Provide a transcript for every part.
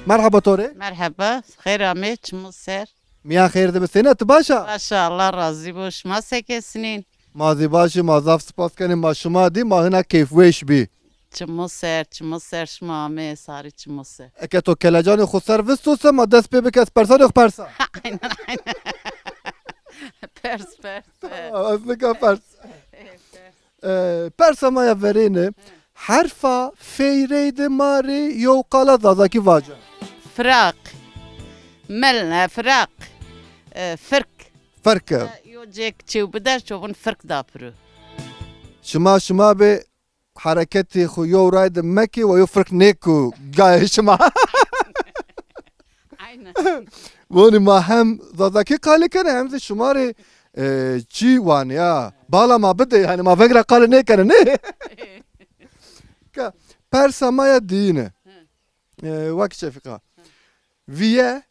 Merhaba Tore. Merhaba, خير Ahmet, çmısır. Miyan hayır de seni atı başa. Maşallah razı boş masekesinin. Mazi başı mazaf spaskanın başıma di mahına keyfweş bi. çmısır şmame sarı çmısır. Eke to kelacanı xu servis olsa ma dest pe bikes persan yok persa. Aynen aynen. Pers pers. Aslında pers. Persa maya vereni. Harfa feyreydi mari yo kala zazaki vaca. Frak. Melne frak. Fırk. Farkı. Yocek çubeder çobun fırk dapru. Şıma be hareketi xu yo raydı meki ve yo fark neku. Gay şıma. Aynen. Voni ma hem zazaki kalikene hem de şumari çi wan ya. Bala ma bide yani ma vegra kale ne kene ne? Ka persa maya dine. Vak şefika. Viye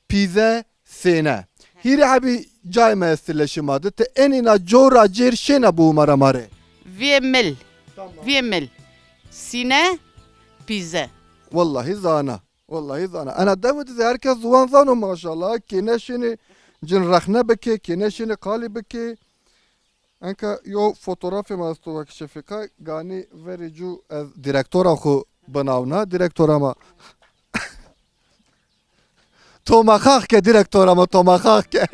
pize sene. Hiri abi cay mesleşimadı te enina jora cerşena bu maramare. Viemel. Viemel. Sine. Pize. Vallahi zana. Vallahi zana. Ana davet ze herkes zuvan zano maşallah. Kineşini cin rahne beke, kineşini kali beke. Anka yo fotoğrafı masto vak şefika gani vericu az direktora xu banavna direktora ma. Tomakak ke direktora ma tomakak ke.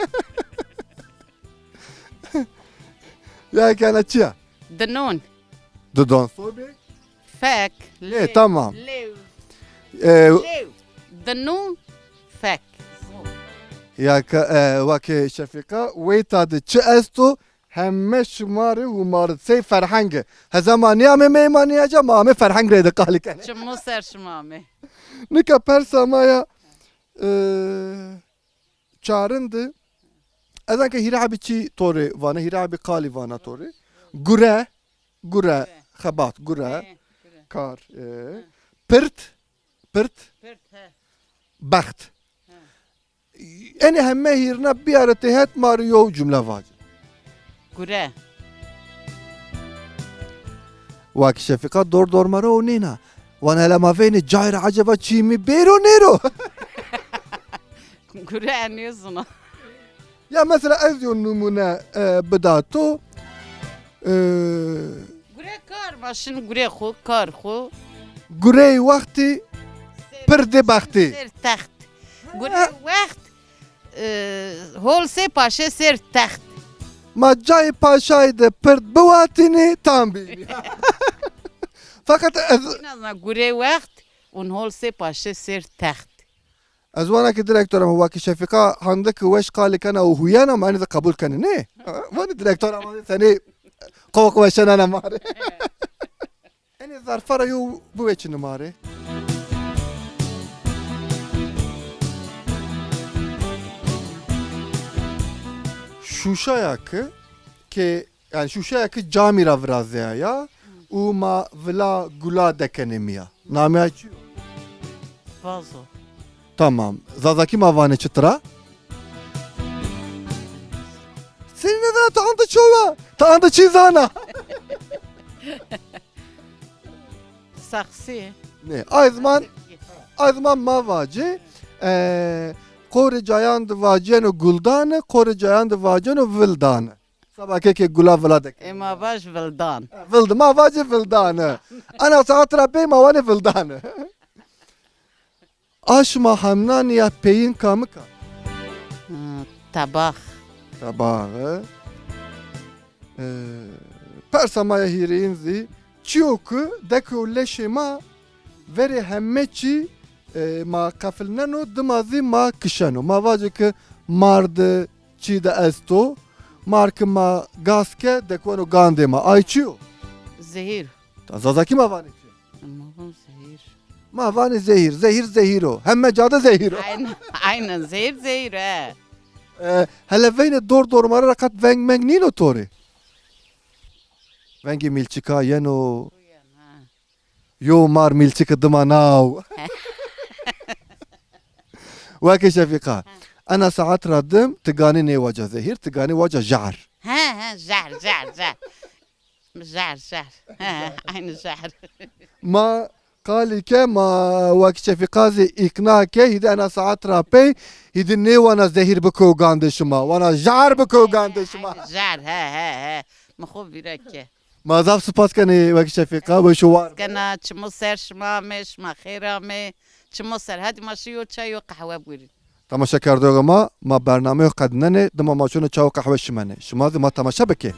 Ya kana çiya. Dnun. Dudon sobe. Fek. Tamam. Lev. Ee, Lev. Dnun. Fek. Ya vak şefika weyta de çi esto hemme şumarı umarı sey ferhange. Ha zamani ame meymaniya cama ame ferhang reyde kali kene. çmısır şmame. Nika persa maya çağrındı. Ezan ki hirabi çi tori vana hirabi kali vana tori. Gure khabat gure kar pırt baht. Eni hemme hirna bir ara tehet mariyo cümle var. Gure. Vak şefika dor mara o nina. Wana lama veni cayra acaba çimi bero nero. Gure eniyorsun. Ya mesela ez yon numune bedato Gure kar başın gure xu kar xu. gurey vakti perde bakti. Ser taxt. Gure vakt. Hol se paşe ser taxt. Ma cay paşaydı perd bevatini tam bini. Fakat Nazna gure vakt. Un hol se paşe ser taxt. ez wana ki direktörüm vaki şefika handaki weş kali kana o huyana mani de kabul kana ne? Vani direktör ama seni kovak weşana mare. Eni zarfara yo bu weçini mare. Şuşa yakı ki yani şuşa yakı camira vrazya ya uma vla gula dekenemiya. Name açıyor. Vazo. Tamam. Zazaki mavane çıtıra. Senin neden tağında çova? Tağında çizana. Saksı. Ne? Azman mavacı. Kore cayandı vaceno guldane, kore cayandı vaceno vildane. Sabah keke gula vla dek. Ema baş vildan. Vildı mavacı vildane. Ana saatra bey mavane vildane. Aşma hamnaniya peyin kamıka. Tabak. Tabağı. Persamaya hireyinzi. Çiyoku deko leşema veri hemmeçi ma kafilneno dimazi ma kışano. Ma vacı ki mardı çi de esto. Markı ma gaske dekono gande ma. Ay çiyo. Zehir. Zazaki ma vani çi. Ama bu zehir. Ma vani zehir. Zehir o. Hemme cadı zehir o. Aynen zehir zehir he. Hele veyne dor mara rakat veng meng nino tori. Vengi milçika yeno. Yo mar milçika dıma nav. Vaki şefika. Ana saat radım tigani ne vaca zehir tigani vaca jar. Ha jar. Jar. He aynı jar. Ma قال كما وقت شفقازي إقناع كي هيدا أنا ساعات رابي هيدا ني وانا زهير بكو غاند شما وانا جعر بكو غاند شما جعر ها مخو بيركه ما زاف سباس كاني وقت شفقا وشوار كنا تشمو سر شما مش ما خيرا مي تشمو سر هادي ماشيو چاي وقهوه بوري تماشا کردوگما ما برنامه قد ننه دما ماشون چاو قهوه شمنه شما ما تماشا بکی